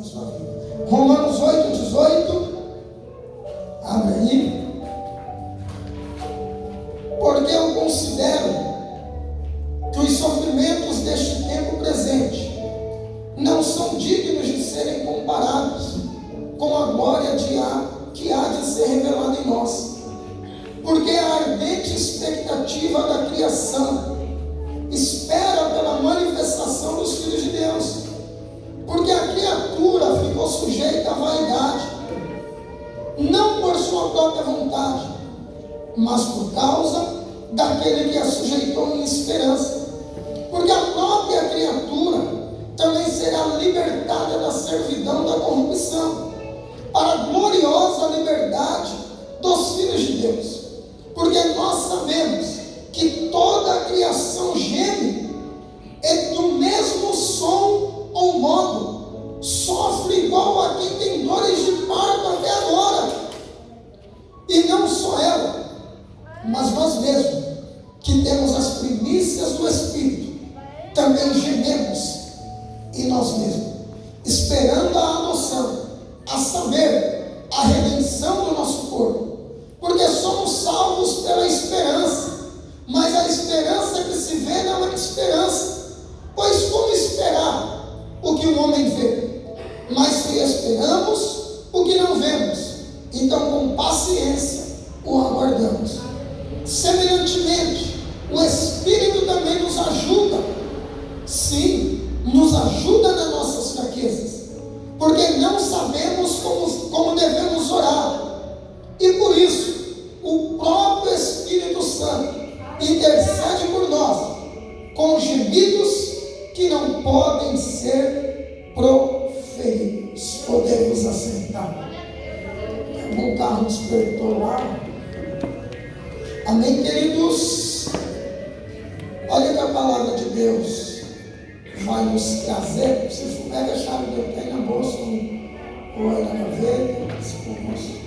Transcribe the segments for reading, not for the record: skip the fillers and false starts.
sua vida. Romanos 8,18. Abre aí. Porque eu considero que os sofrimentos deste tempo presente não são dignos de serem comparados com a glória que há de ser revelada em nós. Porque a ardente expectativa da criação espera pela manifestação dos filhos de Deus. Porque a criatura ficou sujeita à vaidade, não por sua própria vontade, mas por causa daquele que a sujeitou em esperança. Porque a própria criatura também será libertada da servidão da corrupção, para a gloriosa liberdade dos filhos de Deus. Porque nós sabemos que toda a criação geme e do mesmo som ou modo sofre igual a quem tem dores de parto até agora. E não só ela, mas nós mesmos, que temos as primícias do Espírito, também gememos em nós mesmos, esperando a adoção, a saber, a redenção do nosso corpo. Porque somos salvos pela esperança, mas a esperança que se vê não é esperança. Pois como esperar o que o homem vê? Mas se esperamos o que não vemos, então com paciência o aguardamos. Semelhantemente, o Espírito também nos ajuda. Sim, nos ajuda nas nossas fraquezas, porque não sabemos como devemos orar. E por isso, o próprio Espírito Santo intercede por nós, com gemidos que não podem ser proferidos. Podemos assentar. O carro despertou lá. Amém, queridos? Olha que a palavra de Deus vai nos trazer. Se for, pega a chave que eu tenho na bolsa ou aí na gaveta. Se for, moço.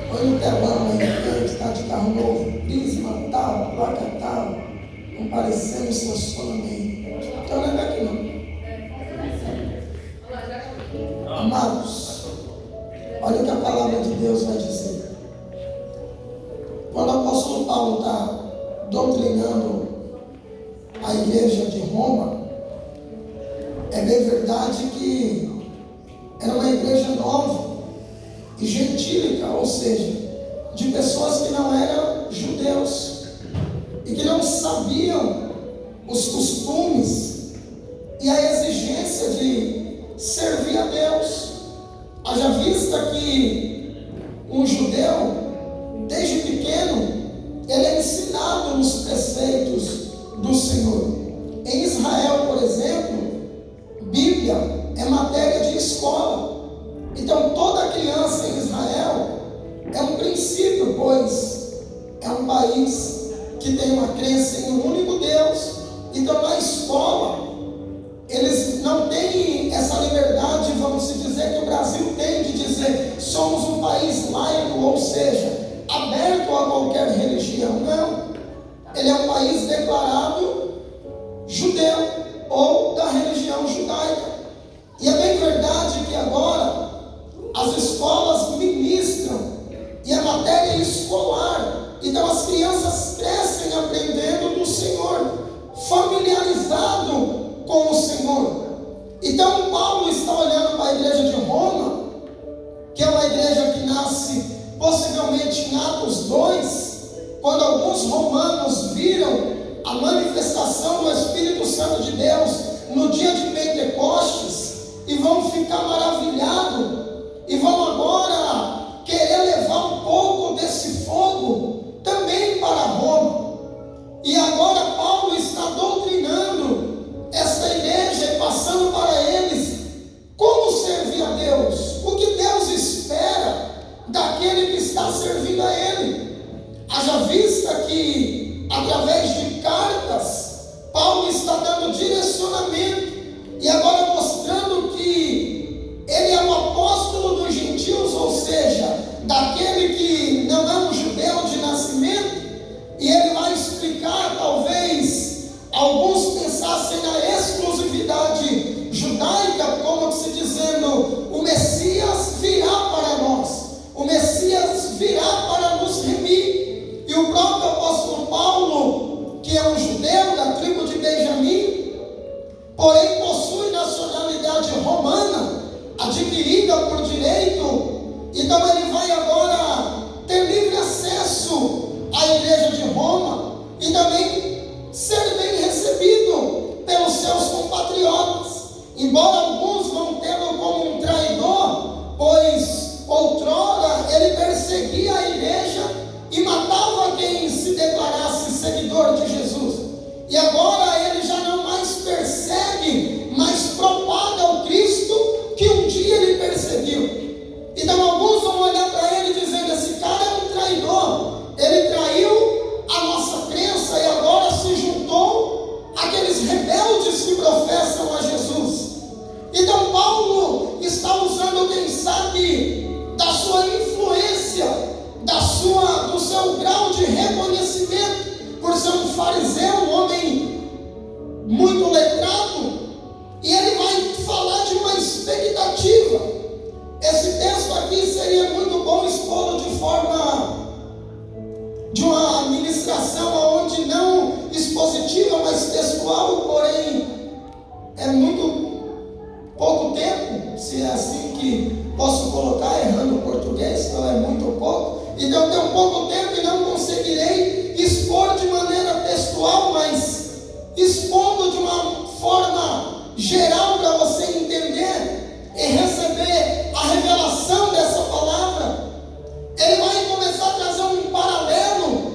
Põe no telão aí, que está de carro novo, prisma tal, placa tal, comparecendo estacionamento. Então não é daqui não. Amados, olha o que a palavra de Deus vai dizer. Quando o apóstolo Paulo está doutrinando a igreja de Roma, é bem verdade que era uma igreja nova e gentílica, ou seja, de pessoas que não eram judeus e que não sabiam os costumes e a exigência de servir a Deus. Haja vista que um judeu, desde pequeno, ele é ensinado nos preceitos do Senhor. Em Israel, por exemplo, Bíblia é matéria de escola. Então toda criança em Israel é um princípio, pois é um país que tem uma crença em um único Deus. Então na escola eles não têm essa liberdade, vamos dizer, que o Brasil tem, de dizer somos um país laico, ou seja, aberto a qualquer religião. Não, ele é um país declarado judeu ou da religião judaica. E é bem verdade que agora as escolas ministram e a matéria escolar, então as crianças crescem aprendendo do Senhor, familiarizado com o Senhor. Então Paulo está olhando para a igreja de Roma, que é uma igreja que nasce possivelmente em Atos 2, quando alguns romanos viram a manifestação do Espírito Santo de Deus no dia de Pentecostes e vão ficar maravilhados e vão agora querer levar um pouco desse fogo também para Roma. E agora Paulo está doutrinando essa igreja e passando para eles como servir a Deus, o que Deus espera daquele que está servindo a Ele. Haja vista que através de cartas Paulo está dando direcionamento e agora mostrando que ele é o apóstolo dos gentios, ou seja, daquele que não é um judeu de nascimento. E ele vai explicar, talvez alguns pensassem na exclusividade porém possui nacionalidade romana, adquirida por direito. Então ele vai agora ter livre acesso à igreja de Roma e também ser bem recebido pelos seus compatriotas. Embora alguns vão tê-lo como um traidor, pois outrora ele perseguia a igreja e matava quem se declarasse seguidor de Jesus. E agora ele já não mais persegue, mas propaga o Cristo que um dia ele perseguiu. Então alguns vão olhar para ele dizendo: esse cara é um traidor, ele traiu a nossa crença e agora se juntou àqueles rebeldes que professam a Jesus. Então Paulo está usando, quem sabe, da sua influência, do seu grau de reconhecimento, por ser um fariseu, um homem muito letrado, e ele vai falar de uma expectativa. Esse texto aqui seria muito bom expô-lo de forma de uma ministração onde não expositiva, mas textual, porém é muito pouco tempo, se é assim que posso colocar, errando o português, então é muito pouco. Então eu tenho pouco tempo e não conseguirei expor de maneira textual, mas expondo de uma forma geral para você entender e receber a revelação dessa palavra. Ele vai começar a trazer um paralelo,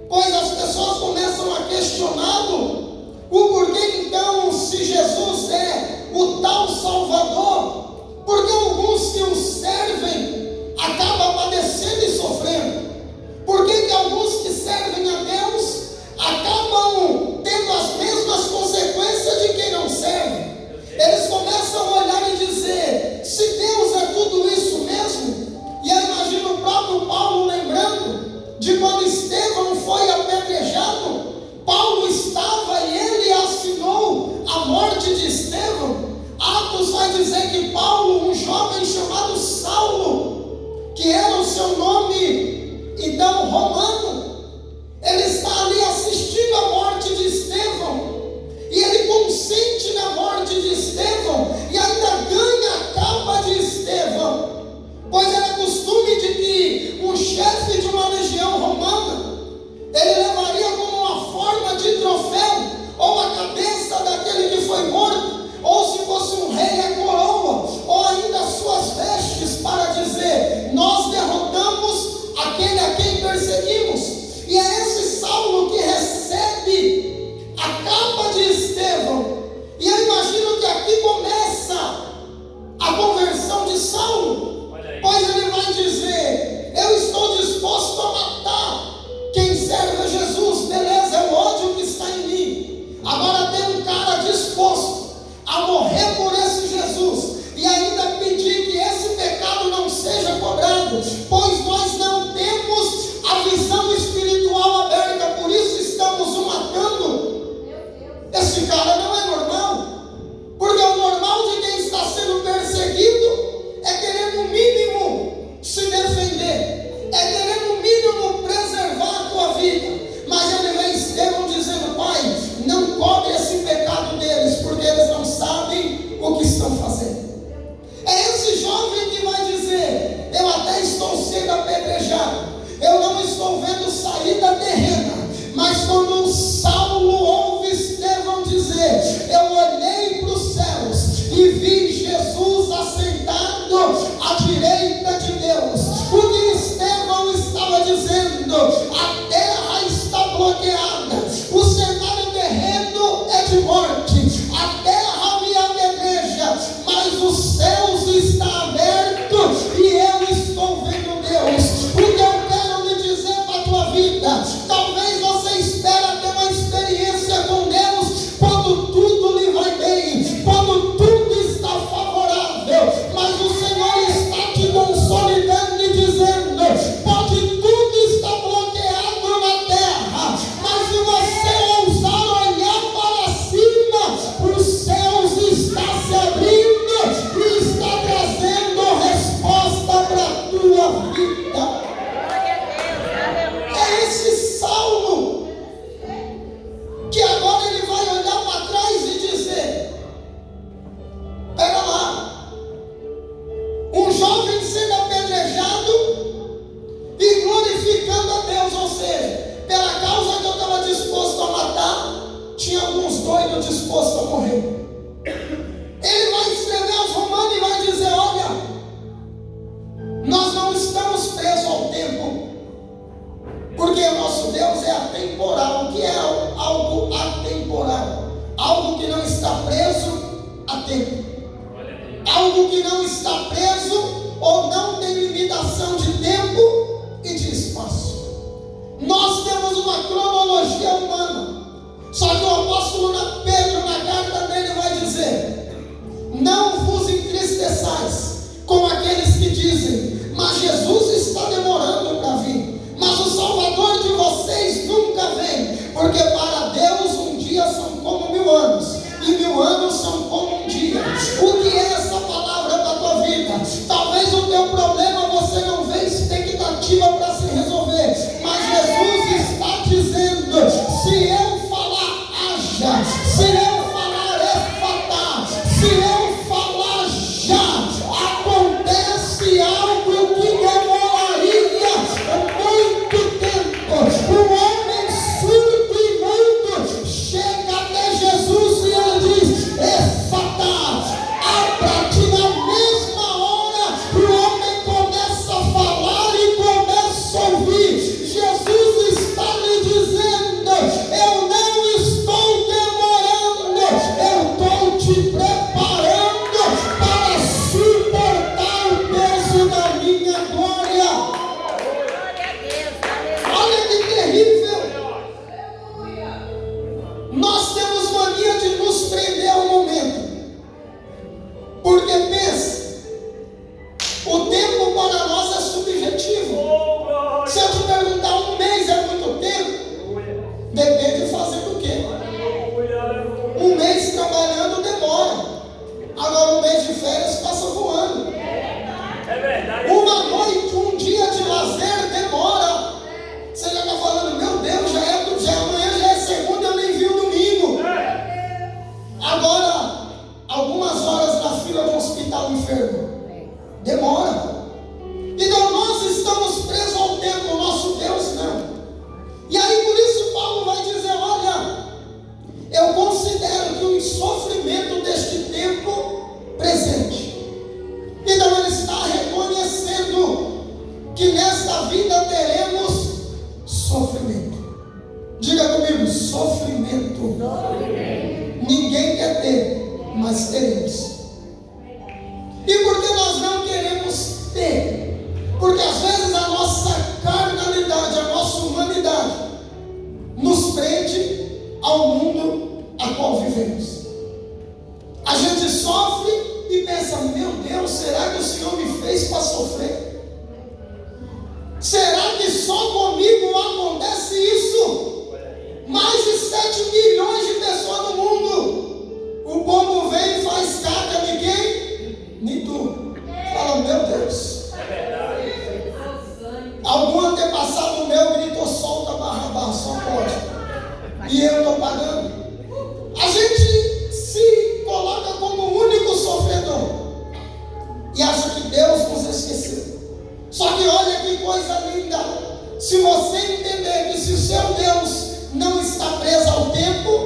pois as pessoas começam a questioná-lo o porquê então, se Jesus é o tal Salvador, porque alguns que o servem acabam padecendo e sofrendo? Por que alguns que servem a Deus acabam tendo as mesmas consequências de quem não serve? Eles começam a olhar e dizer: se Deus é tudo isso mesmo? E eu imagino o próprio Paulo lembrando de quando Estevão foi apedrejado. Paulo estava e ele assinou a morte de Estevão. Atos vai dizer que Paulo, um jovem chamado Saulo, que era o seu nome então romano, ele está ali assistindo a morte de Estevão, e ele consente na morte de Estevão e ainda ganha a capa de Estevão, pois era costume de que um chefe de uma legião romana, ele levaria como uma forma de troféu ou a cabeça daquele que foi morto, ou se fosse um rei, a coroa, ou ainda as suas vestes, para dizer: nós derrotamos aquele a quem perseguimos. E é esse Saulo que recebe a capa de Estevão. E eu imagino que aqui começa a conversão de Saulo, pois ele vai dizer: eu estou disposto a matar quem serve a Jesus. Beleza, é o ódio que está em mim. Agora tem um cara disposto a morrer por esse Jesus e ainda pedir que esse pecado não seja cobrado, pois nós não temos a visão espiritual aberta, por isso estamos o matando. Esse cara não é normal, porque o normal de quem está sendo perseguido é querer no mínimo se defender, é querer no mínimo preservar a tua vida. Mas ele vem Estevão dizendo: pai, não cobre esse pecado deles, porque eles não sabem o que estão fazendo. É esse jovem que vai dizer: eu até estou sendo apedrejado, eu não estou vendo saída terrena, mas quando Saulo ouve Estevão dizer: eu olhei para os céus e vi Jesus assentado à direita de Deus, o que Estevão estava dizendo: a terra está bloqueada, o cenário terreno é de morte, a terra me apedreja, mas os céus está aberto e eu estou vendo Deus. O que eu quero lhe dizer para a tua vida: talvez você espera ter uma experiência com Deus quando tudo lhe vai bem, quando tudo está favorável, mas o Senhor está te consolidando e dizendo: pode tudo estar bloqueado na terra, mas se você ousar olhar para cima, doido disposto a morrer. Ele vai escrever aos Romanos e vai dizer: olha, nós não estamos presos ao tempo, porque o nosso Deus é atemporal. O que é algo atemporal? Algo que não está preso a tempo, algo que não está preso ou não tem limitação de tempo e de espaço. Nós temos uma cronologia humana, só que o apóstolo Pedro, na carta dele, vai dizer: não vos entristeçais como aqueles que dizem, mas Jesus está demorando para vir, mas o Salvador de vocês nunca vem, porque para Deus um dia são como 1000 anos, e 1000 anos são como um dia. O que é essa palavra para a tua vida? Talvez o teu problema você não vê expectativa para se resolver, mas Jesus está dizendo: se eu falar, haja; se eu falar, efatá; se eu falar, já. Acontece algo que demoraria muito tempo. O homem surdo e mudo chega até Jesus e ele diz: efatá, abra-te. Na mesma hora o homem começa a falar e começa a ouvir. Jesus está lhe dizendo: eu não estou demorando, eu estou te preparando para suportar o peso da minha glória. Olha que terrível! Nós temos mania de nos prender ao momento, porque pensa, o tempo para nós é subjetivo. Se eu te perguntar, um mês é muito tempo? Depende de fazer o quê? Um mês trabalhando demora, agora um mês de férias passa voando. Uma noite, um dia de lazer demora. Você já está falando: meu Deus, amanhã já é segunda, eu nem vi o domingo. Agora, algumas horas na fila de um hospital enfermo demora. Então nós estamos presos ao tempo, o nosso Deus não. E aí por isso Paulo vai dizer: olha, eu considero que o sofrimento deste tempo presente. Então ele está reconhecendo que nesta vida teremos sofrimento. Diga comigo: sofrimento. Ninguém quer ter, mas teremos. E por que nós não queremos ter? Porque às vezes a nossa carnalidade, a nossa humanidade nos prende ao mundo a qual vivemos. A gente sofre e pensa: meu Deus, será que o Senhor me fez para sofrer? Será que só comigo acontece isso? Mais de 7 milhões de pessoas no mundo. O pombo vem e faz caca de quem? De tu. Fala: meu Deus. Algum antepassado meu gritou: solta Barrabás, só pode. E eu estou pagando. A gente se coloca como o único sofredor e acha que Deus nos esqueceu. Só que olha que coisa linda. Se você entender que se o seu Deus não está preso ao tempo,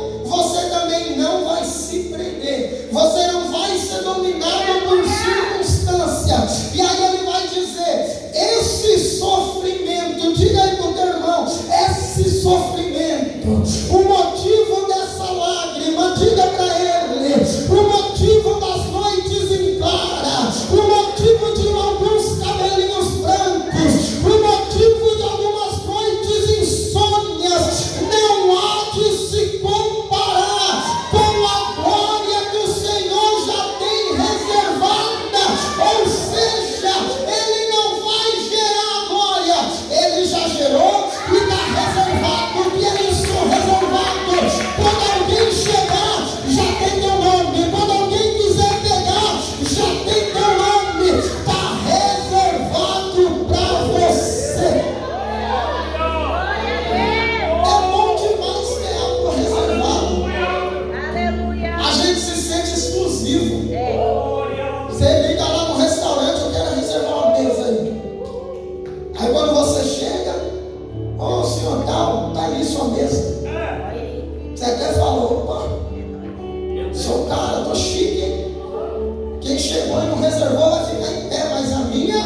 foi, não reservou, vai ficar em pé, mas a minha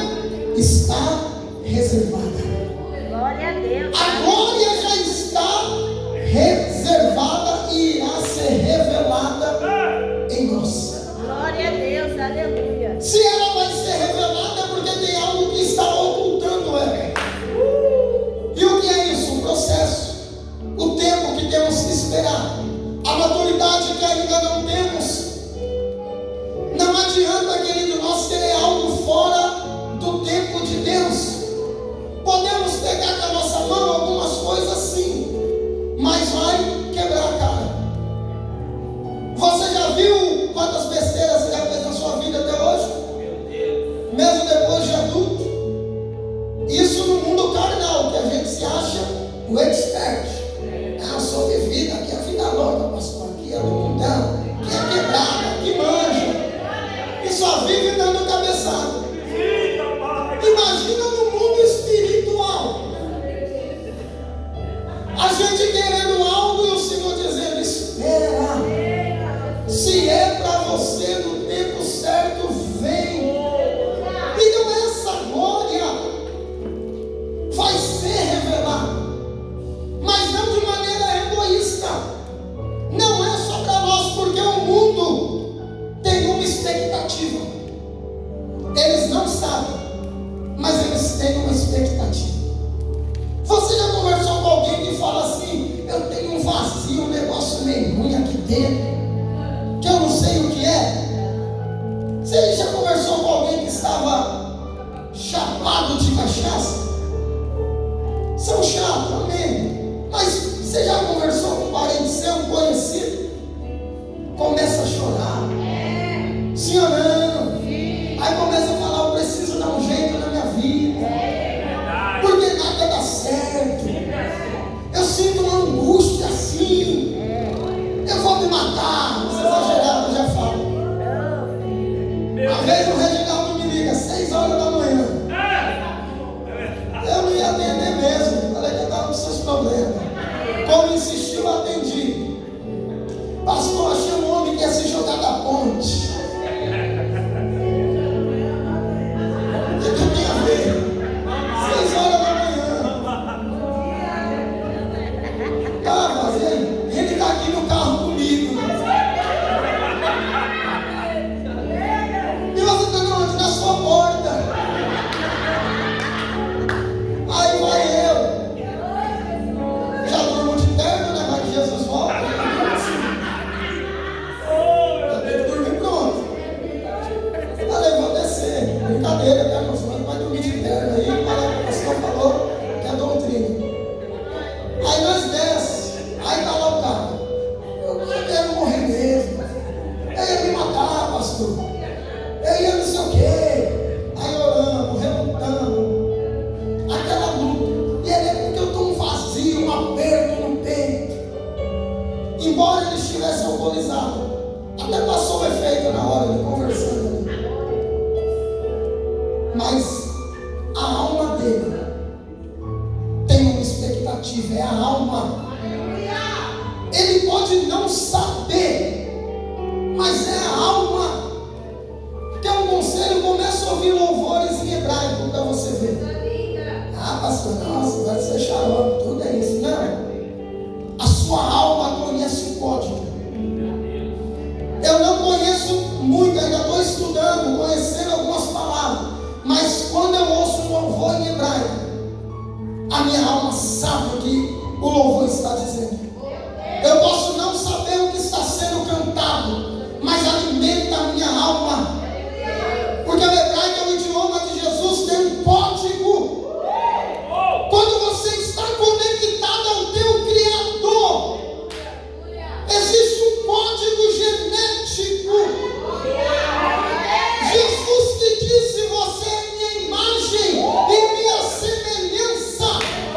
está reservada. Glória a Deus. A glória já está reservada e irá ser revelada em nós. Glória a Deus, aleluia. Se ela vai ser revelada é porque tem algo que está ocultando ela. E o que é isso? Um processo. O tempo que temos que esperar. A maturidade que ainda não temos. Não adianta, querido, nós querer algo fora do tempo de Deus. Podemos pegar com a nossa mão algumas coisas sim, mas vai quebrar a cara. Você já viu quantas besteiras você já fez na sua vida até hoje? Mesmo depois de adulto? Isso no mundo carnal, que a gente se acha o expert. Eu sou vivido, aqui é a vida louca, pastor. Aqui é do mundão, aqui é quebrada, aqui manja. E só vive dando cabeçada. Imagina no mundo espiritual. A gente querendo algo e o Senhor dizendo: espera. Se é para você no tempo certo, vem. Então essa glória vai ser revelada, mas não de maneira egoísta. Não é só para nós, porque o mundo tem uma expectativa. Eles não sabem, mas eles têm uma expectativa. Você já conversou com alguém que fala assim: eu tenho um vazio, um negócio meio ruim aqui dentro, que eu não sei o que é? Você já conversou com alguém que estava chapado de cachaça? São chatos, amém? Mas você já conversou com um parente seu, um conhecido? Começa a chorar. Sim ou não? Aí começa a falar: eu preciso dar um jeito na minha vida, porque nada dá certo. Eu sinto uma angústia assim. Eu vou me matar. Não é exagerado, eu já falo. Uma vez o Reginaldo me liga, 6 horas da manhã. Eu não ia atender mesmo. Falei que eu estava com seus problemas. Como insistiu, eu atendi. Pastor, achei um homem que ia se jogar da ponte. O que tem a ver? 6 horas da manhã. Tá, mas ele está aqui no carro comigo. E você está onde? Na sua porta. Aí vai eu. Já durmo de terno, né? Vai que Jesus volta. Já tenho que dormir pronto. Falei, vou descer. Brincadeira, né, irmão? Você vai dormir de terno aí. Fala que o pastor falou que é doutrina. Aí nós desce. Aí tá lá o carro. Eu quero morrer mesmo. Eu ia me matar, pastor. Eu ia não sei o quê. Aí oramos, relutamos. Aquela luta. E ele é porque eu estou um vazio, um aperto no peito. Embora ele estivesse alcoolizado, até passou o efeito na hora de conversando. Mas a alma dele tem uma expectativa, é a alma. Ele pode não saber, mas é a alma. Que é um conselho, começa a ouvir louvores em hebraico para você ver. Ah, pastor, nossa, vai ser xarope, tudo é isso. Não. A sua alma conhece o código. Eu não conheço muito, ainda estou estudando, conhecendo algumas palavras. Mas quando eu ouço um louvor em hebraico, a minha alma sabe o que o louvor está dizendo. Eu posso não saber o que está sendo cantado, mas alimenta a minha alma. Porque o hebraico é o idioma que Jesus tem um código. Quando você está conectado ao teu Criador, existe um código genético. Jesus que disse: você é minha imagem e minha semelhança.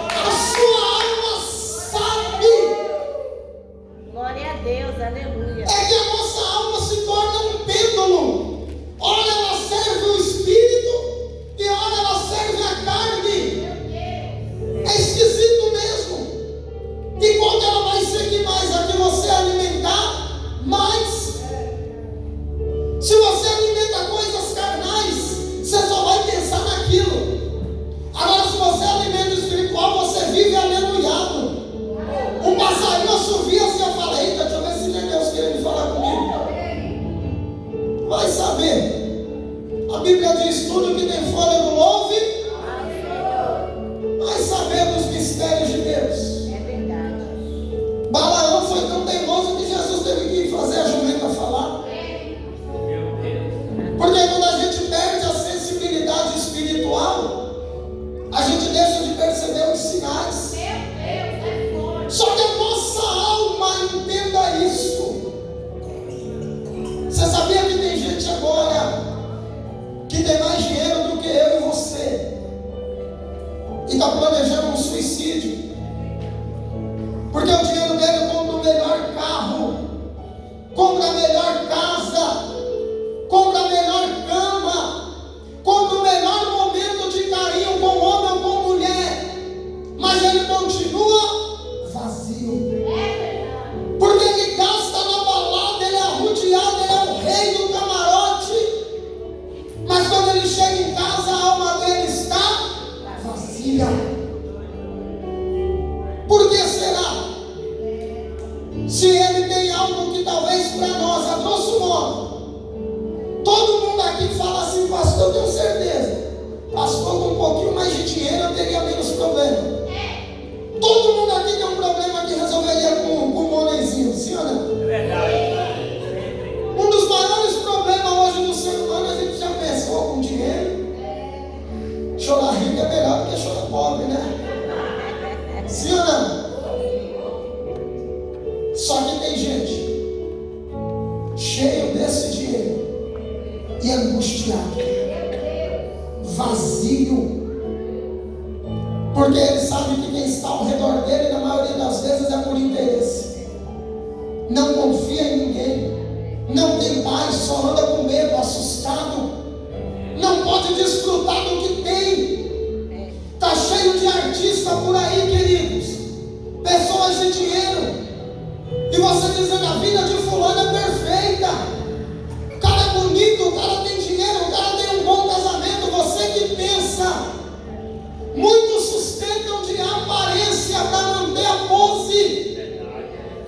A sua alma sabe. Glória a Deus, aleluia. É que a nossa alma se torna um pêndulo. Ora ela serve o espírito e ora ela serve a carne. É esquisito mesmo. E quando ela vai seguir mais a que você alimentar, mais. Se você alimenta coisas Bíblia diz: tudo que tem fôlego louve, mas sabendo os mistérios de Deus. É verdade. Balaão foi tão teimoso que Jesus teve que fazer a jumenta falar. Porque quando a gente perde a sensibilidade espiritual, a gente deixa de perceber os sinais. Só que a nossa alma entenda isso. Você sabia que tem gente agora que tem mais dinheiro do que eu e você e está planejando um suicídio? Porque o dinheiro dele compra o melhor carro, compra a melhor casa, compra a melhor cama, compra o melhor momento de carinho com homem ou com mulher, mas ele continua vazio. Porque ele gasta na balada, ele é arrodeado, ele é o rei do camarote, mas quando ele chega em casa, a alma dele está vazia. Por que será? Se ele tem algo que talvez para nós, a grosso modo, todo mundo aqui fala assim: pastor, eu tenho certeza, pastor, com um pouquinho mais de dinheiro eu teria menos problema. Todo mundo aqui tem um problema que resolveria com um monezinho, sim ou não? É verdade. Um dos maiores problemas hoje do ser humano, a gente já pensou com dinheiro. Chorar rico é melhor do que chorar pobre, né? Sim ou não? Só que tem gente cheio desse dinheiro e angustiado, vazio, porque ele sabe que quem está ao redor dele, na maioria das vezes, é por interesse. Não confia em ninguém, não tem paz, só anda com medo, assustado, não pode desfrutar do que tem. Está cheio de artistas por aí, queridos, pessoas de dinheiro, e você dizendo: a vida de fulano é perfeita, o cara é bonito, o cara tem dinheiro, o cara tem um bom casamento. Você que pensa, muitos sustentam de aparência para manter a pose.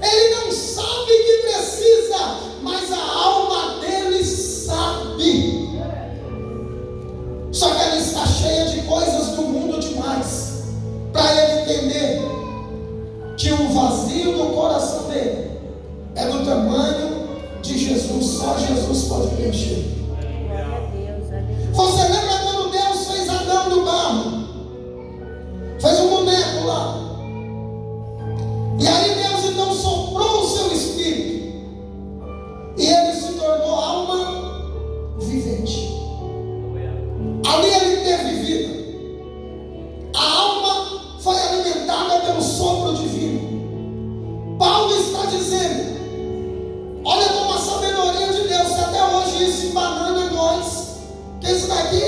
Ele não sabe que precisa, mas a alma dele sabe. Só que ela está cheia de coisas do mundo demais para ele entender que o vazio do coração dele é do tamanho de Jesus. Só Jesus pode preencher. Glória a Deus, aleluia. Você lembra quando Deus fez Adão do barro? Fez um boneco lá. E aí Deus então soprou o seu espírito, e ele se tornou alma vivente. Ali ele teve vida. A alma foi alimentada pelo sopro divino. Paulo está dizendo: olha como a sabedoria de Deus, que até hoje isso embanana nós, que isso daqui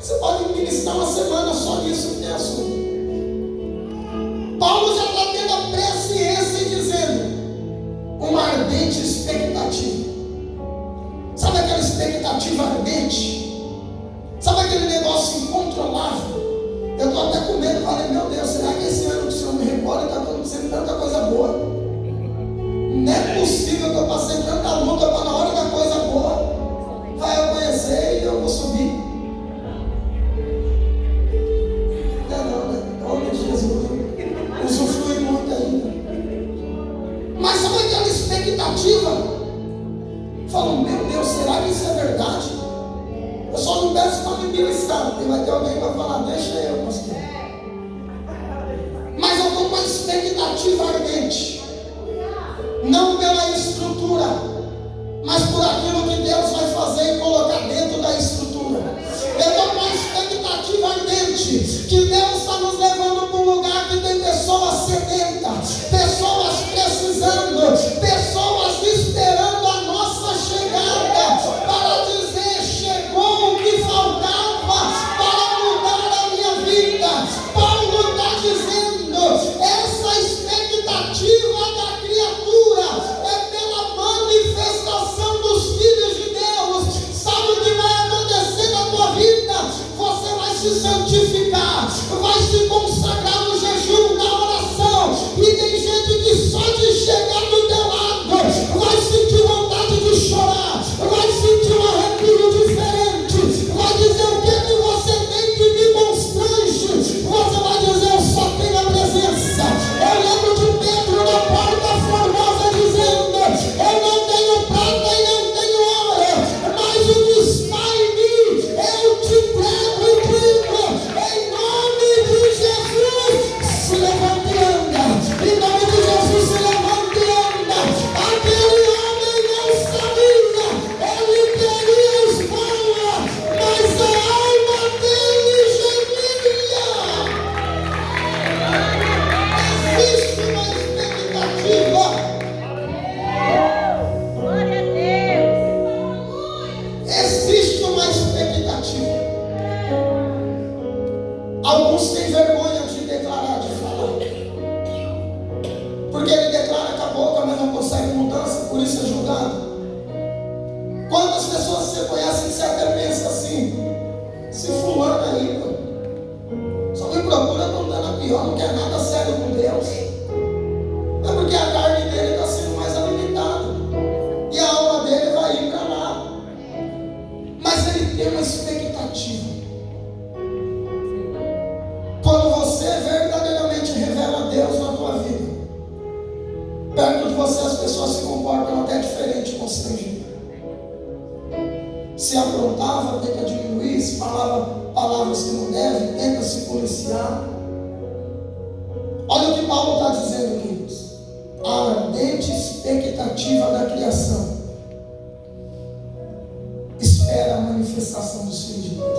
você pode ministrar uma semana só nisso que tem assunto. Paulo já está tendo a presciência e dizendo: uma ardente expectativa. Sabe aquela expectativa ardente? Sabe aquele negócio incontrolável? Eu estou até com medo, falei: meu Deus, será que esse ano que o Senhor me recolhe está acontecendo tanta coisa boa? Não é possível que eu passei tanta luta para na hora da coisa boa vai eu conhecer e eu vou subir. Não, né? Em nome de Jesus, usufrui muito ainda. Mas sabe aquela expectativa? Falam: meu Deus, será que isso é verdade? Eu só não peço para me beliscar, porque vai ter alguém que vai falar: deixa eu, pastor. Mas eu estou com uma expectativa ardente, não pela estrutura, mas por aquilo que Deus vai fazer e colocar dentro da estrutura. Eu estou com uma expectativa ardente, que Deus está nos levando para um lugar que tem pessoas sedentas, pessoas precisando, pessoas esperando a nossa chegada, para dizer: chegou o que faltava para mudar a minha vida. Paulo está dizendo: essa expectativa pior, não quer nada sério com Deus. É porque a carne dele está sendo mais alimentada. E a alma dele vai ir para lá. Mas ele tem uma expectativa. Quando você verdadeiramente revela Deus na tua vida, perto de você as pessoas se comportam até diferente com o estrangeiro. Se aprontava, tenta diminuir. Se falava palavras que não deve, tenta se policiar. Olha o que Paulo está dizendo, queridos. A ardente expectativa da criação espera a manifestação dos filhos de Deus.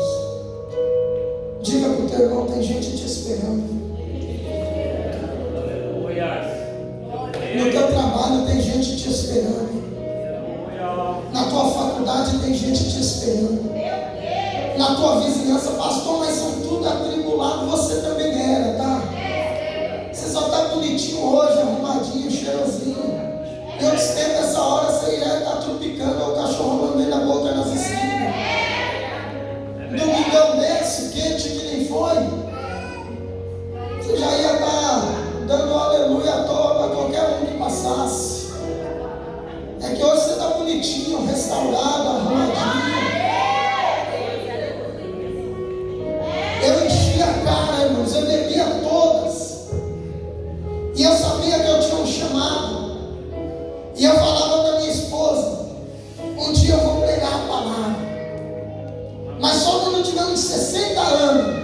Diga para o teu irmão, tem gente te esperando. No teu trabalho tem gente te esperando. Na tua faculdade tem gente te esperando. Na tua vizinhança, pastor, mas são tudo atribulados, você também era, tá? Você só está bonitinho hoje, arrumadinho, cheirosinho. Em outros tempos, essa hora você já está tropicando, ou o cachorro lambendo a boca nas esquinas. Domingão desse, quente que nem foi, você já ia estar dando aleluia à toa para qualquer um que passasse. É que hoje você está bonitinho, restaurado, arrumadinho. Eu enchi a cara, irmãos, eu bebia todas. E eu sabia que eu tinha um chamado. E eu falava para minha esposa, um dia eu vou pregar a palavra. Mas só quando eu tiver uns 60 anos.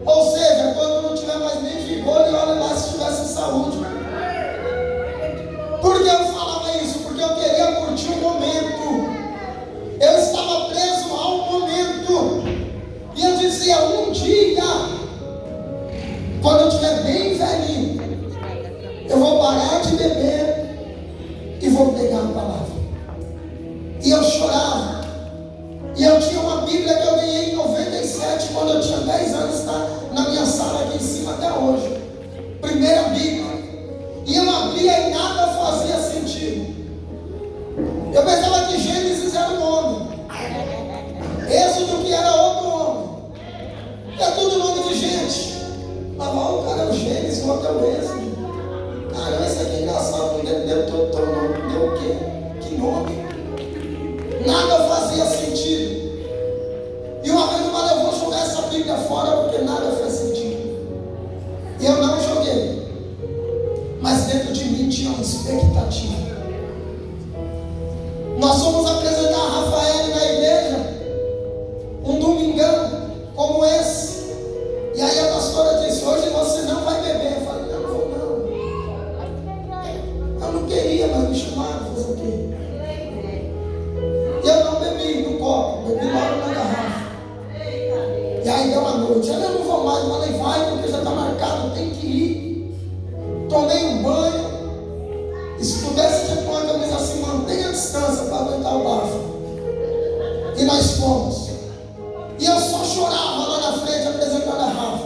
Ou seja, quando não tiver mais nem vigor, e olha lá se tivesse saúde. Por que eu falava isso? Porque eu queria curtir o momento. Eu estava preso ao momento. E eu dizia, um dia, quando eu estiver bem velhinho, eu vou parar de beber e vou pegar a palavra. E eu chorava. E eu tinha uma Bíblia que eu ganhei em 97, quando eu tinha 10 anos, está na minha sala aqui em cima até hoje. Primeira Bíblia. E eu abria e nada fazia sentido. Eu pensava que Gênesis era um homem. Êxodo que era outro homem. É tudo nome de gente. Mas o cara é o Gênesis, o outro é o Êxodo. Caramba, isso aqui é engraçado. Deu nome. Deu o quê? Que nome? Nada fazia sentido. E uma vez eu falei, eu vou jogar essa Bíblia fora porque nada faz sentido. E eu não joguei. Mas dentro de mim tinha uma expectativa. Nós fomos apresentar a Rafael na igreja um domingão como esse. E aí a pastora disse, hoje você não vai beber. Eu falei, não vou não. Eu não queria, mas me chamaram, fazer o quê? E eu não bebi no copo, bebi logo na garrafa. E aí deu uma noite, eu não vou mais. Eu falei, vai porque já está marcado, tem que ir. Tomei um banho. E se pudesse ter uma camisa assim, mantenha a distância para aguentar o bafo. E nós fomos. E eu só chorava lá na frente apresentando a Rafa.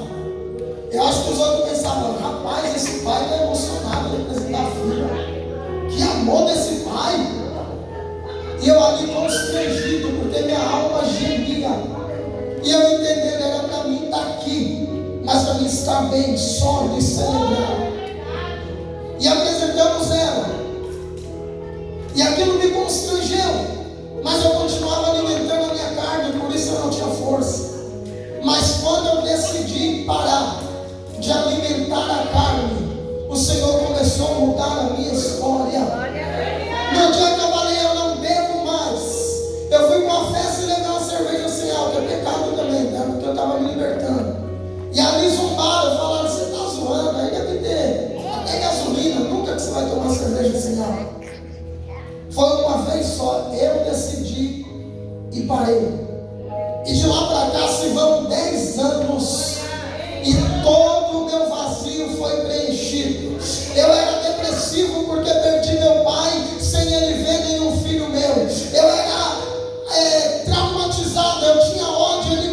Eu acho que os outros pensavam, rapaz, esse pai está emocionado de apresentar a filha. Que amor desse pai. E eu ali constrangido, porque minha alma gemia. E eu entendendo, era para mim estar aqui, mas para mim estar bem, sólido e celebrado. E apresentamos ela. E aquilo me constrangeu. Mas eu continuava alimentando a minha carne, por isso eu não tinha força. Mas quando eu decidi parar de alimentar a carne, o Senhor começou a mudar a minha história. No dia que eu falei, eu não bebo mais. Eu fui para uma festa e levei uma cerveja sem álcool, é pecado também, né? Porque eu estava me libertando. E ali zombaram, falaram, você está zoando, aí deve ter até gasolina, nunca que você vai tomar cerveja sem álcool. Foi uma vez só, eu decidi e parei. E de lá para cá se vão 10 anos e todo o meu vazio foi preenchido. Eu era depressivo porque perdi meu pai sem ele ver nenhum filho meu. Eu era traumatizado, eu tinha ódio, ele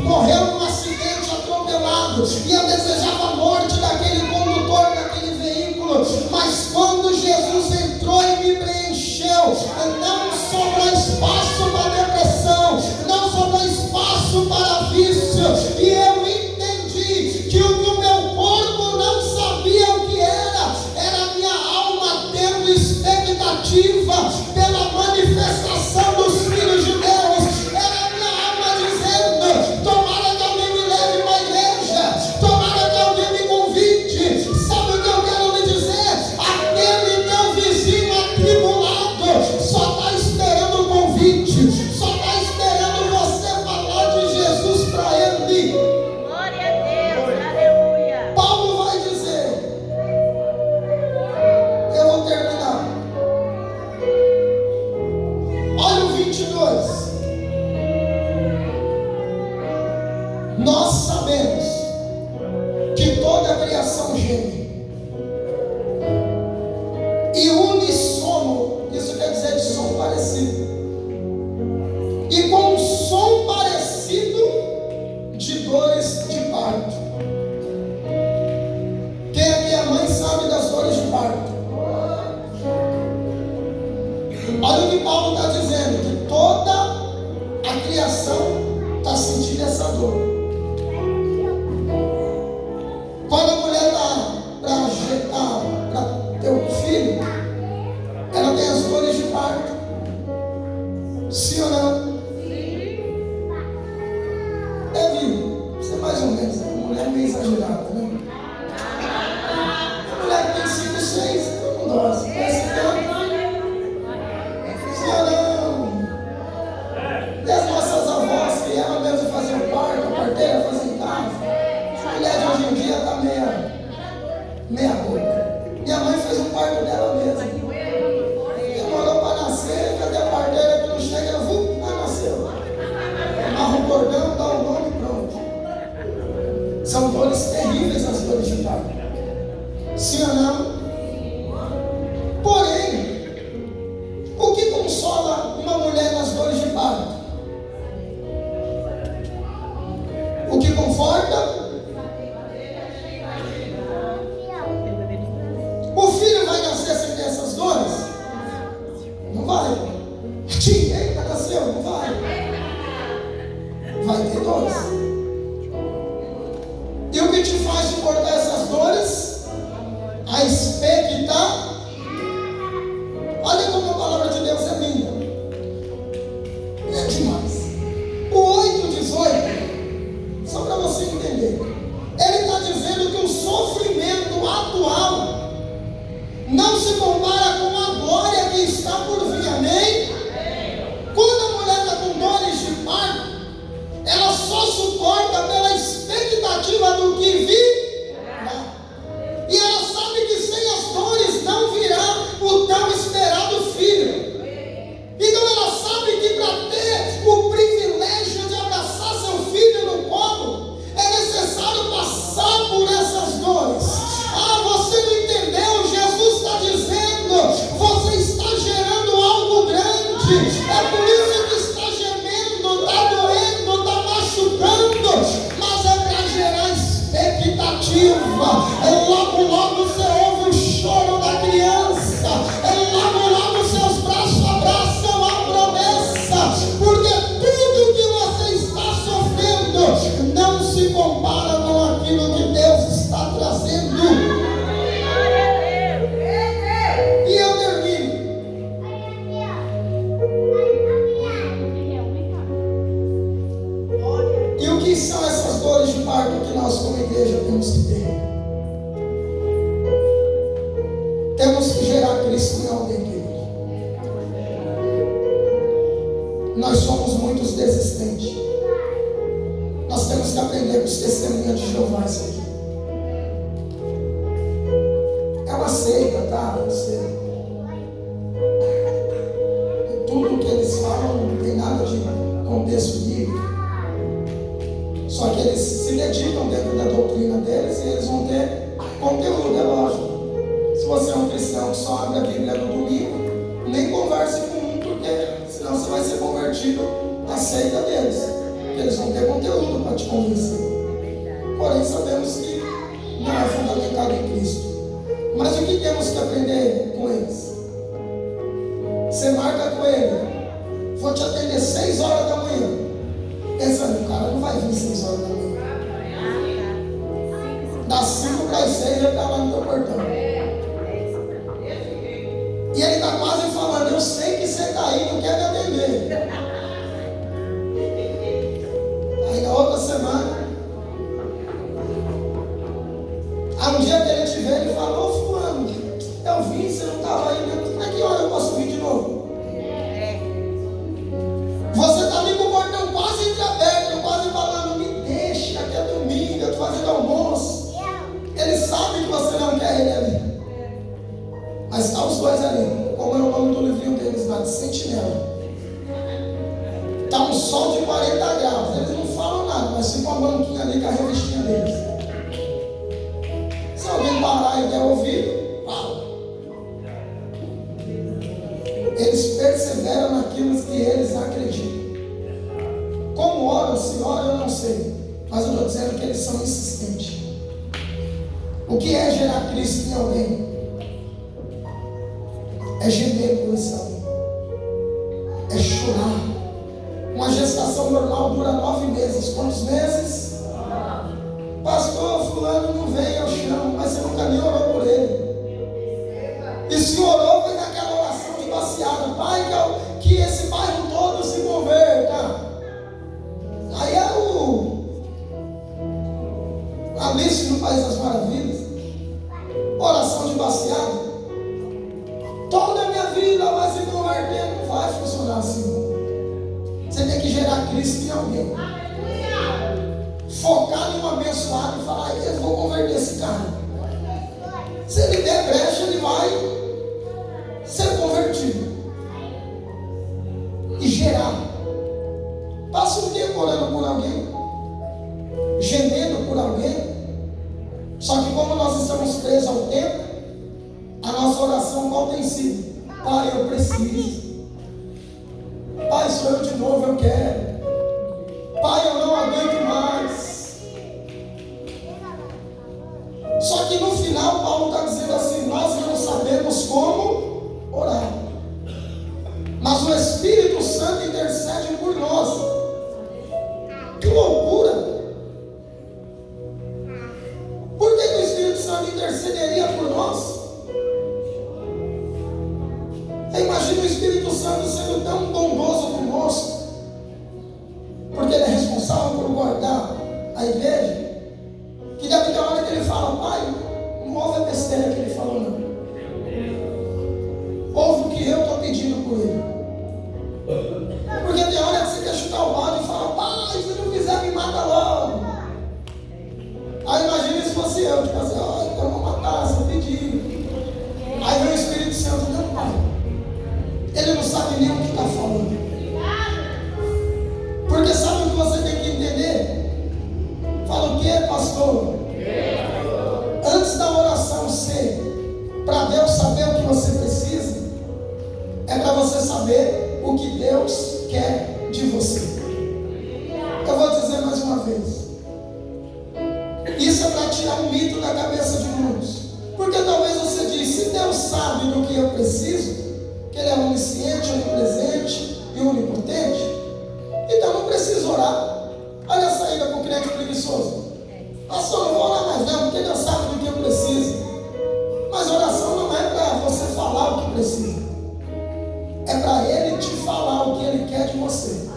morreu num acidente atropelado e eu desejava a morte daquele condutor daquele veículo. Mas quando Jesus entrou e me preencheu, não sobrou espaço para depressão, não sobrou espaço para pela manifestação dos filhos de Deus. Era a minha alma dizendo: tomara que alguém me leve para a igreja, tomara que alguém me convide. Sabe o que eu quero lhe dizer? Aquele teu vizinho atribulado só está esperando o convite, só está esperando você falar de Jesus para ele. Glória a Deus, aleluia. Paulo vai dizer, eu vou terminar. Olha o 22. Nós sabemos que toda a criação geme e unissono, isso quer dizer de som parecido, e com um som parecido de dores de parto. Quem aqui é mãe sabe das dores de parto. Olha o que Paulo está dizendo, que toda a criação está sentindo essa dor. Quando a mulher está para ter um filho, ela tem as dores de parto. Sim ou não? Deve ser mais ou menos. A mulher é meio exagerada, né? A mulher que tem 5, 6, não dose. Parece tanto. Sim ou não? E as nossas avós, que ela mesmo fazia o parto, a parteira fazia em casa. A mulher de hoje em dia está meia boca. Minha mãe fez um parto dela mesma. Demorou para nascer, cadê a parteira que não chega? Ela nasceu. Amarra o cordão, dá o nome e pronto. São dores terríveis as dores de parto. Sim ou não? Porém, o que consola uma mulher nas dores de parto? O que conforta? O filho vai nascer sem ter essas dores? Não vai. Eita, nasceu, não vai. Vai ter dores. E o que te faz suportar essas dores? A expectativa. Olha como a palavra de Deus é linda. É demais. O 8:18, só para você entender, ele está dizendo que o sofrimento atual não se compara com a glória que está por vir. Amém? Quando a mulher está com dores de parto, ela só suporta pela expectativa do que virá. E ela sabe que sem as dores não virá o tão esperado filho. Então ela sabe que para ter o privilégio de abraçar seu filho no colo, é necessário passar por essas dores. Ah, você não entendeu? Jesus está dizendo, você está gerando algo grande. É por isso que está gemendo, está doendo, está machucando, mas é para gerar expectativa. Logo você ouve o choro da criança. Logo seus braços abraçam a promessa. Porque tudo que você está sofrendo não se compara com aquilo que Deus está trazendo. E eu termino. E o que são essas dores de parto que nós como igreja temos que ter? Temos que gerar Cristo em alguém, querido. Nós somos muitos desistentes. Nós temos que aprender com os testemunhos de Jeová isso aqui. É uma seita, tá? Eu sei. Tudo que eles falam não tem nada de contexto bíblico. Só que eles se dedicam dentro da doutrina deles e eles vão ter conteúdo, é lógico. Se você é um cristão que só abre a Bíblia no domingo, nem converse com um, porque senão você vai ser convertido à seita deles. Eles vão ter conteúdo para te convencer. Porém, sabemos que não é fundamentado em Cristo. Mas o que temos que aprender com eles? Você marca com ele, vou te atender 6 horas da manhã. Pensando, o cara não vai vir 6 horas da manhã. Das 5 para as 6 ele está lá no teu portão. E ele está quase falando, eu sei navio deles lá de sentinela. Está um sol de 40 graus. Eles não falam nada, mas fica uma banquinha ali com a revistinha deles. Se alguém parar e der ouvido, fala. Eles perseveram naquilo que eles acreditam. Como oram, se oram, eu não sei. Mas eu estou dizendo que eles são insistentes. O que é gerar Cristo em alguém? É gemer por esse alguém. É chorar. Uma gestação normal dura 9 meses. Quantos meses? Pastor, fulano não vem ao chão, mas você nunca nem orou por ele. E se orou, foi naquela oração de baseada. Pai, que esse bairro todo se converta. Aí é Alice no País das Maravilhas. Oração de baseada. Toda a minha vida vai se converter. Não vai funcionar assim. Você tem que gerar Cristo em alguém. Focar em um abençoado e falar: eu vou converter esse cara. Se ele der brecha, ele vai ser convertido. E gerar. Passa um tempo orando por alguém, gemendo por alguém. Só que como nós estamos presos ao tempo, a nossa oração qual tem sido? Pai, eu preciso. Pai, sou eu de novo, eu quero. Pai, eu não aguento mais. Só que no final Paulo está dizendo assim: nós não sabemos como orar, mas o Espírito Santo intercede por nós. Que loucura! Por que o Espírito Santo intercederia por nós? Imagina o Espírito Santo sendo tão bondoso conosco, porque ele é responsável por guardar a igreja, que deve ter hora que ele fala: pai, não ouve a besteira que ele falou, não. Ouve o que eu estou pedindo por ele. Porque tem hora que você quer chutar o balde e fala: pai, se não quiser me mata logo. Aí imagina se fosse eu, tipo assim: então eu vou matar, você pediu. Aí vem o Espírito Santo: não, pai. Ele não sabe nem o que está falando. Porque sabe o que você tem que entender? Fala o que, pastor? Antes da oração ser para Deus saber o que você precisa, é para você saber o que Deus quer de você. Eu vou dizer mais uma vez. Isso é para tirar um mito da cabeça de muitos. Porque talvez você diz: se Deus sabe do que eu preciso, que Ele é onisciente, onipresente e onipotente, então não preciso orar. Olha a saída para o crente preguiçoso: pastor, não vou orar mais não, porque Deus sabe do que eu preciso. Mas oração não é para você falar o que precisa, é para Ele te falar o que Ele quer de você,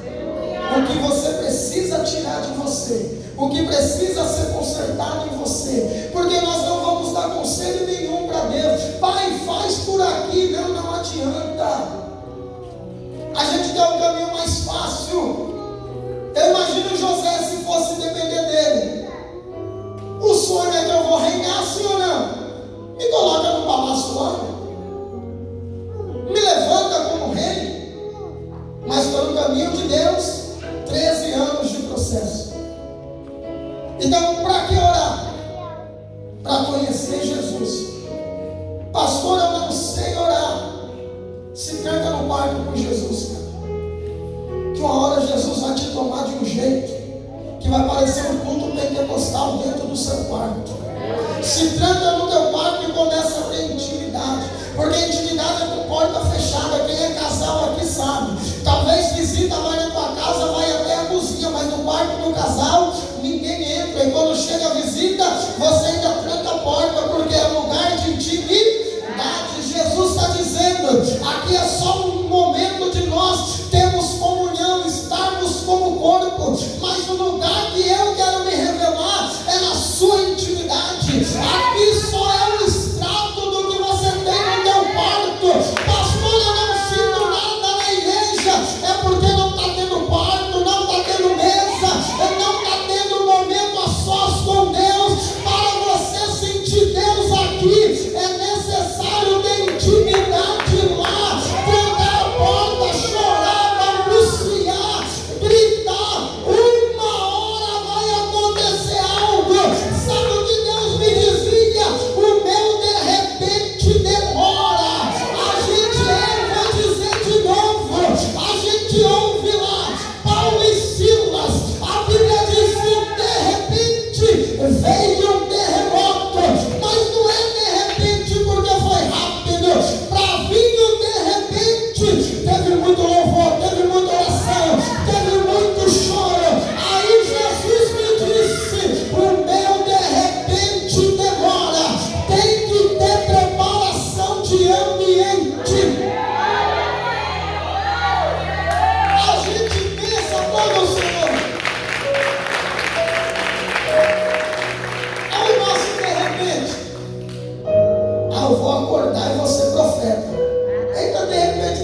o que você precisa tirar de você, o que precisa ser consertado em você. Porque nós não vamos dar conselho nenhum para Deus: pai, faz por aqui. Não adianta. A gente tem um caminho mais fácil. Eu imagino José, se fosse depender dele. O sonho é que eu vou reinar, sim ou não? Me coloca no palácio lá, me levanta como rei. Mas pelo caminho de Deus, 13 anos de processo. Então, para que orar? Para conhecer Jesus. Pastor, eu não sei orar. Se tranca no quarto com Jesus, cara. Que uma hora Jesus vai te tomar de um jeito que vai parecer um culto pentecostal dentro do seu quarto. Se tranca no teu quarto e começa a ter intimidade. Porque intimidade é com porta fechada. Quem é casal aqui sabe. Talvez visita vai na tua casa, vai até a cozinha, mas no quarto do casal ninguém entra. E quando chega a visita, você ainda tranca a porta, porque é um lugar de intimidade. Jesus está dizendo: aqui é só um momento de nós termos comunhão, estarmos como corpo, mas o lugar que eu quero me revelar é na sua intimidade. Aqui só é o extrato do que você tem no teu quarto. Pastor, eu não sinto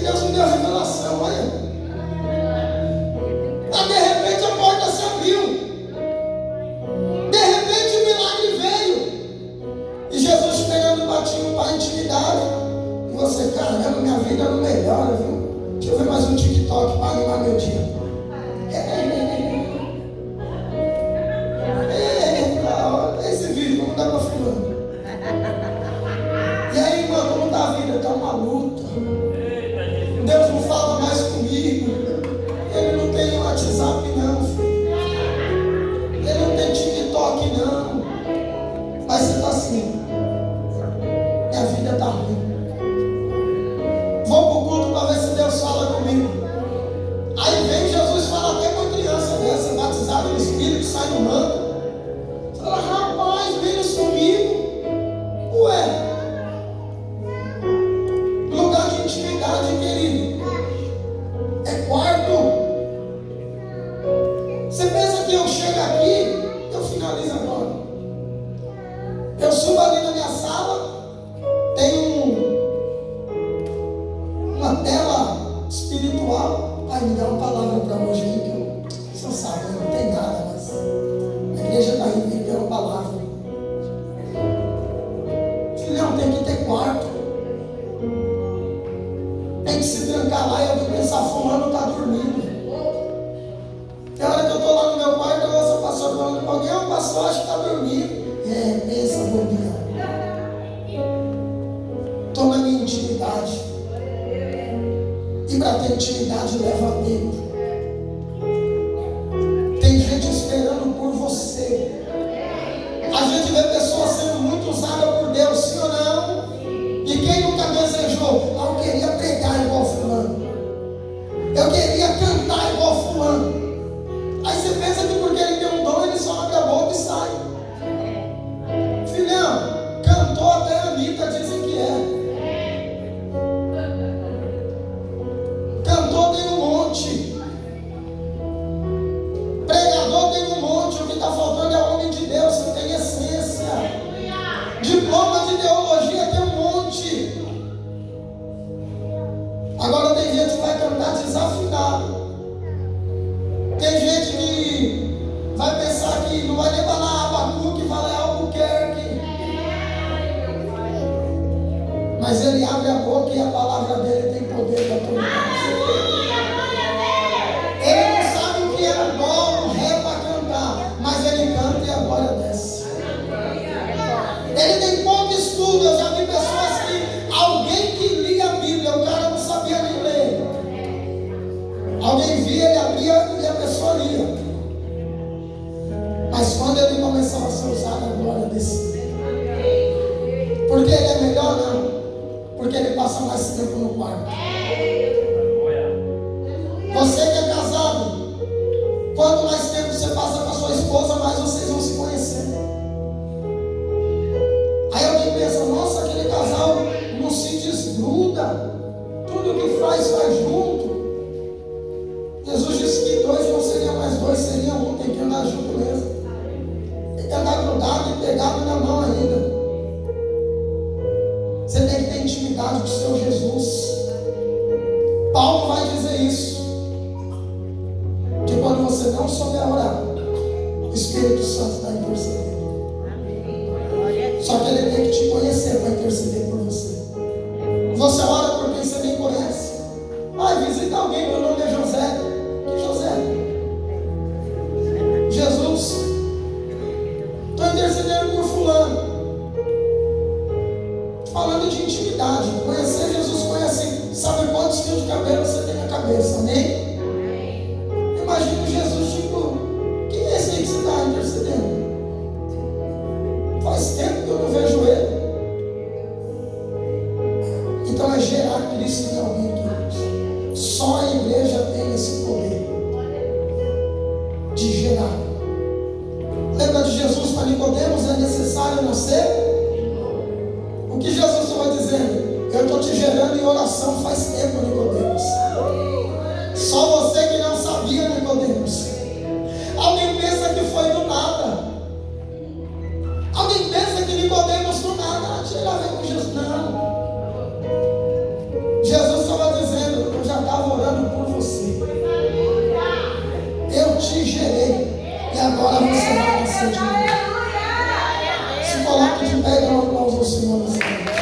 Deus me deu a revelação, olha. Aí, de repente a porta se abriu. De repente o milagre veio. E Jesus pegando batinho para intimidade. E você, caramba, minha vida não melhora, viu? Deixa eu ver mais um TikTok para animar meu dia. Esse vídeo, como dá para fulano? E aí, irmão, como tá a vida? Tá uma luta. Deus não fala mais comigo. Ele não tem WhatsApp não, filho. Ele não tem TikTok não. Mas você tá assim. Minha vida tá ruim. Vou pro culto para ver se Deus fala comigo. Aí vem Jesus fala até com a criança dessa, batizada no Espírito, sai no manto. Fala, rapaz, vem comigo. Ué. Lugar de intimidade, querido. É quarto. Você pensa que eu chego aqui, eu finalizo agora. Eu subo ali na minha sala, tem uma tela espiritual. Ai, me dá uma palavra para hoje aí, que você sabe, não tem nada, mas a igreja está indo me deu uma palavra. Filhão, tem que ter quarto. Tem que se trancar lá e alguém pensar, fulano está dormindo. Tem hora que eu estou lá no meu quarto, eu ouço o pastor falando com alguém, o pastor acha que está dormindo. Pensa, bobeira. Estou na minha intimidade. E para ter intimidade leva tempo. Tem gente esperando por você. A gente vê pessoas sendo muito usadas por Deus, sim ou não? E quem nunca desejou? Eu queria pregar igual fulano. Eu queria cantar igual fulano. Aí você pensa que porque ele tem um dom, ele só abre a boca e sai. Filhão, cantou até a Anitta, dizem que é. Cantor tem um monte. Pregador tem um monte. O que está faltando é homem de Deus que tem essência. Diploma de teologia tem um monte. Agora tem gente que vai cantar desafinado. Tem gente que vai pensar que não vai nem falar Abacuque, vai ler Albuquerque. Mas ele abre a boca e a palavra dele tem poder para todo mundo. Ele não sabe o que é o dó, o ré para cantar, mas ele canta e a glória desce. Ele tem pouco estudo. Eu já vi pessoas que alguém que lia a Bíblia, o cara não sabia nem ler. Alguém via, ele abria e a pessoa lia. Mas quando ele começava a ser usado, a glória descia. Porque ele é melhor? Não. Porque ele passa mais tempo no quarto. Você que é casado, quanto mais tempo você passa com a sua esposa, mais vocês vão se conhecer. Aí alguém pensa, nossa, aquele casal não se desgruda, tudo que faz junto. Jesus disse que dois não seriam mais dois, seria um, tem que andar junto mesmo. Tem que andar grudado e pegado na mão ainda. Você tem que ter intimidade com o seu Jesus. Paulo vai dizer isso. Que quando você não souber orar, o Espírito Santo está intercedendo. Só que ele tem que te conhecer para interceder por você. Você ora por quem você nem conhece. Visita alguém, meu nome é José. Que José? Jesus. Estou intercedendo por fulano. Falando de intimidade. Conhecer Jesus, conhece. Sabe quantos fios de cabelo você tem na cabeça? Amém? Imagina Jesus, tipo, quem é esse aí que você está intercedendo? Faz tempo que eu não vejo ele. Então é gerar Cristo em alguém, queridos. Só a igreja tem esse poder de gerar. Lembra de Jesus para Nicodemos? É necessário nascer? O que Jesus estava dizendo? Eu estou te gerando em oração faz tempo, Nicodemos. Só você que não sabia, Nicodemos. Alguém pensa que foi do nada. Alguém pensa que Nicodemos do nada. Ele veio com Jesus. Não. Jesus estava dizendo, agora você vai nascer de novo. Se coloque de pé e dá um aplauso ao Senhor nessa noite.